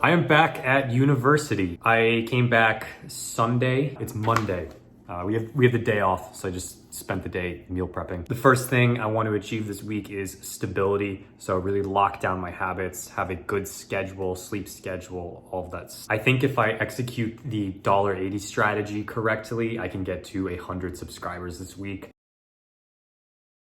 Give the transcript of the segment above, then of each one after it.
I am back at university. I came back Sunday. It's Monday. We have the day off, so I just spent the day meal prepping. The first thing I want to achieve this week is stability. So really lock down my habits, have a good schedule, sleep schedule, all of that. I think if I execute the $1.80 strategy correctly, I can get to 100 subscribers this week.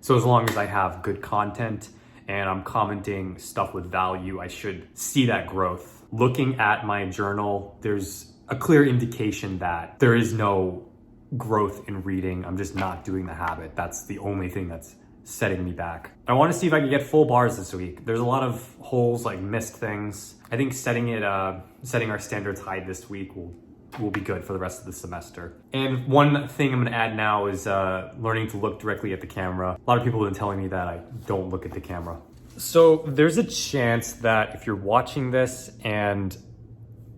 So as long as I have good content and I'm commenting stuff with value, I should see that growth. Looking at my journal, there's a clear indication that there is no growth in reading. I'm just not doing the habit. That's the only thing that's setting me back. I want to see if I can get full bars this week. There's a lot of holes, like missed things. I think setting our standards high this week will be good for the rest of the semester. And one thing I'm gonna add now is learning to look directly at the camera. A lot of people have been telling me that I don't look at the camera. So there's a chance that if you're watching this and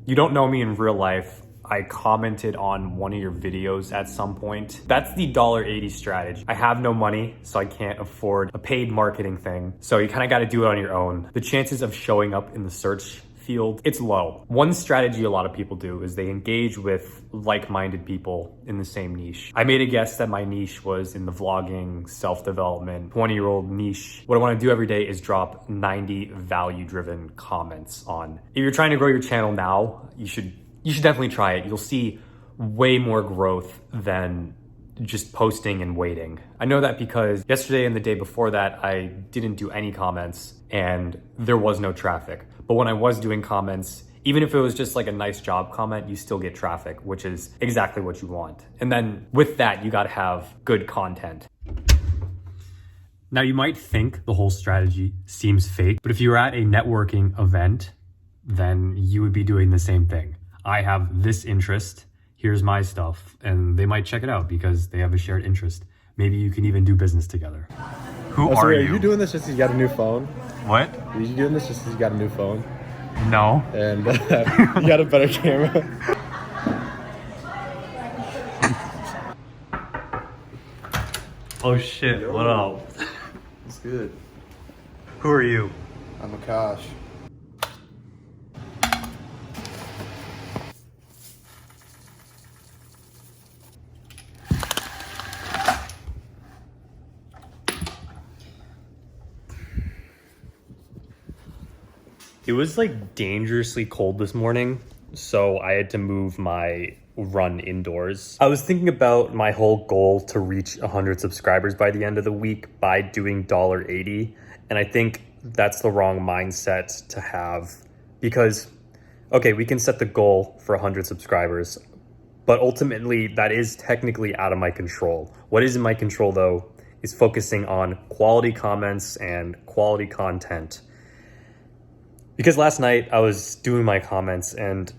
you don't know me in real life, I commented on one of your videos at some point. That's the $1.80 strategy. I have no money, so I can't afford a paid marketing thing. So you kind of got to do it on your own. The chances of showing up in the search field, it's low. One strategy a lot of people do is they engage with like-minded people in the same niche. I made a guess that my niche was in the vlogging, self-development, 20-year-old niche. What I want to do every day is drop 90 value-driven comments on. If you're trying to grow your channel now, you should definitely try it. You'll see way more growth than just posting and waiting. I know that because yesterday and the day before that, I didn't do any comments and there was no traffic. But when I was doing comments, even if it was just like a nice job comment, you still get traffic, which is exactly what you want. And then with that, you gotta have good content. Now you might think the whole strategy seems fake, but if you're at a networking event, then you would be doing the same thing. I have this interest, here's my stuff, and they might check it out because they have a shared interest. Maybe you can even do business together. Who are you? Are you doing this just because you got a new phone? What? Are you doing this just because you got a new phone? No. And you got a better camera? Oh shit, Yo. what up? It's good. Who are you? I'm Akash. It was like dangerously cold this morning, so I had to move my run indoors. I was thinking about my whole goal to reach 100 subscribers by the end of the week by doing $1.80, and I think that's the wrong mindset to have because, okay, we can set the goal for 100 subscribers, but ultimately that is technically out of my control. What is in my control though is focusing on quality comments and quality content. Because last night I was doing my comments and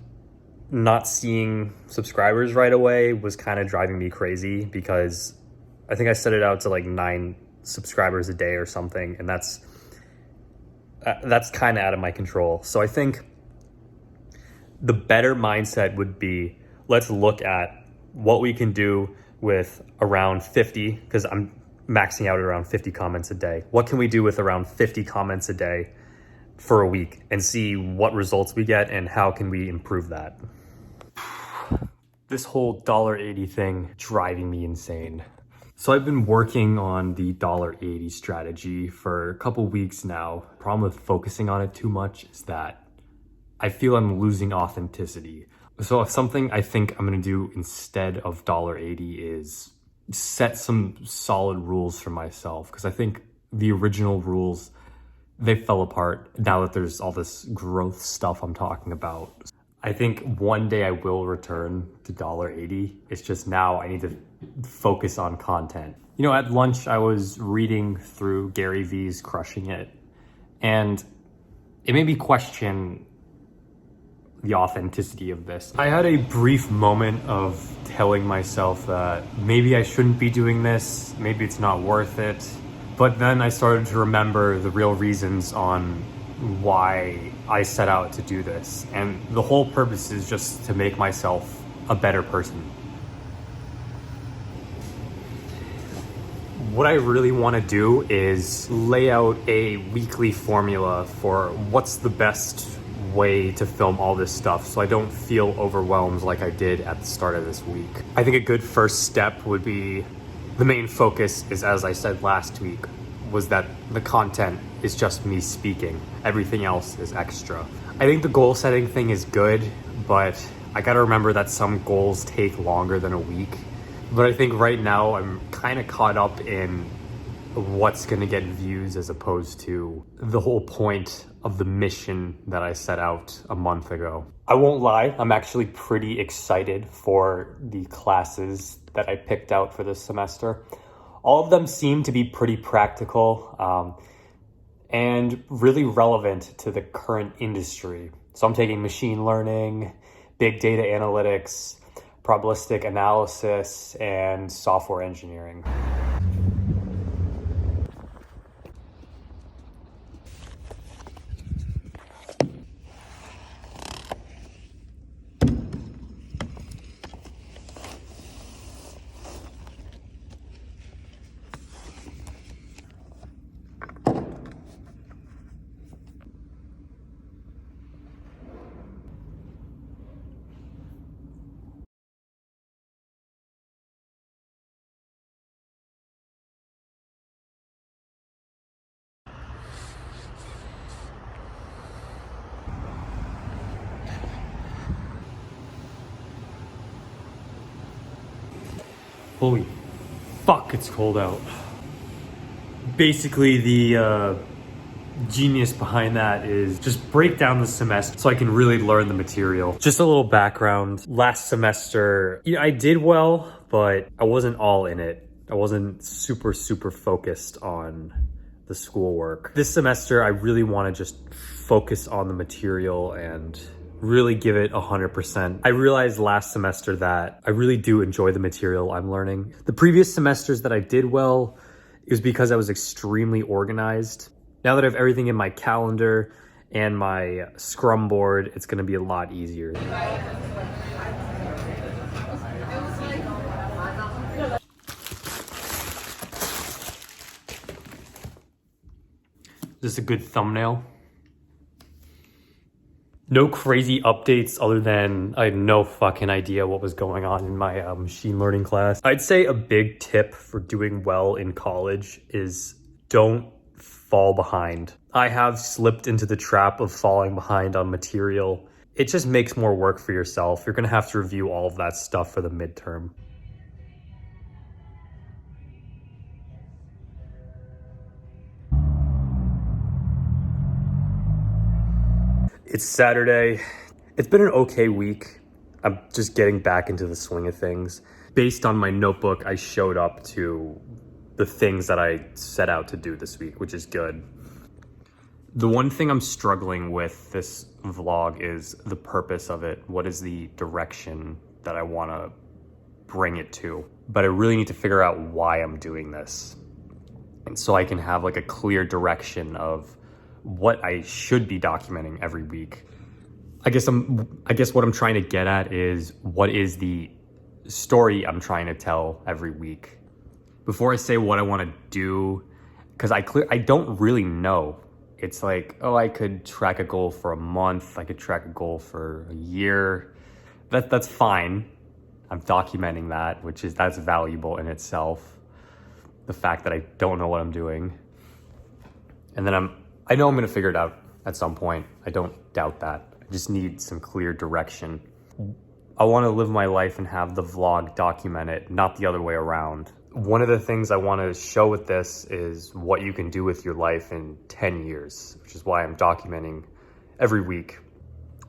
not seeing subscribers right away was kind of driving me crazy because I think I set it out to like 9 subscribers a day or something, and that's kind of out of my control. So I think the better mindset would be, let's look at what we can do with around 50, because I'm maxing out at around 50 comments a day. What can we do with around 50 comments a day for a week and see what results we get and how can we improve that. This whole $1.80 thing driving me insane. So I've been working on the $1.80 strategy for a couple weeks now. Problem with focusing on it too much is that I feel I'm losing authenticity. So if something I think I'm gonna do instead of $1.80 is set some solid rules for myself, because I think the original rules, they fell apart now that there's all this growth stuff I'm talking about. I think one day I will return to $1.80. It's just now I need to focus on content. You know, at lunch I was reading through Gary V's Crushing It, and it made me question the authenticity of this. I had a brief moment of telling myself that maybe I shouldn't be doing this, maybe it's not worth it. But then I started to remember the real reasons on why I set out to do this. And the whole purpose is just to make myself a better person. What I really want to do is lay out a weekly formula for what's the best way to film all this stuff so I don't feel overwhelmed like I did at the start of this week. I think a good first step would be, the main focus is, as I said last week, was that the content is just me speaking. Everything else is extra. I think the goal setting thing is good, but I gotta remember that some goals take longer than a week. But I think right now I'm kind of caught up in what's gonna get views as opposed to the whole point of the mission that I set out a month ago. I won't lie, I'm actually pretty excited for the classes that I picked out for this semester. All of them seem to be pretty practical and really relevant to the current industry. So I'm taking machine learning, big data analytics, probabilistic analysis, and software engineering. Holy fuck, it's cold out. Basically, the genius behind that is just break down the semester so I can really learn the material. Just a little background. Last semester, I did well, but I wasn't all in it. I wasn't super focused on the schoolwork. This semester, I really want to just focus on the material and really give it 100%. I realized last semester that I really do enjoy the material I'm learning. The previous semesters that I did well, it was because I was extremely organized. Now that I have everything in my calendar and my Scrum board, it's gonna be a lot easier. Is this a good thumbnail? No crazy updates other than I had no fucking idea what was going on in my machine learning class. I'd say a big tip for doing well in college is don't fall behind. I have slipped into the trap of falling behind on material. It just makes more work for yourself. You're gonna have to review all of that stuff for the midterm. It's Saturday. It's been an okay week. I'm just getting back into the swing of things. Based on my notebook, I showed up to the things that I set out to do this week, which is good. The one thing I'm struggling with this vlog is the purpose of it. What is the direction that I want to bring it to? But I really need to figure out why I'm doing this. And so I can have like a clear direction of what I should be documenting every week. I guess what I'm trying to get at is what is the story I'm trying to tell every week. Before I say what I want to do, because I don't really know. It's like, oh, I could track a goal for a month. I could track a goal for a year. That's fine. I'm documenting that, that's valuable in itself. The fact that I don't know what I'm doing. And then I know I'm gonna figure it out at some point. I don't doubt that. I just need some clear direction. I wanna live my life and have the vlog document it, not the other way around. One of the things I wanna show with this is what you can do with your life in 10 years, which is why I'm documenting every week.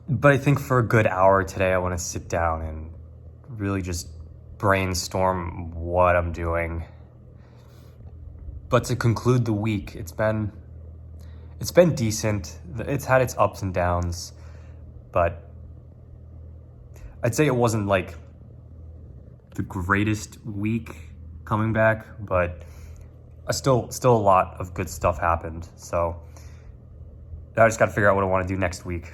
But I think for a good hour today, I wanna sit down and really just brainstorm what I'm doing. But to conclude the week, it's been decent. It's had its ups and downs, but I'd say it wasn't like the greatest week coming back, but still a lot of good stuff happened. So I just got to figure out what I want to do next week.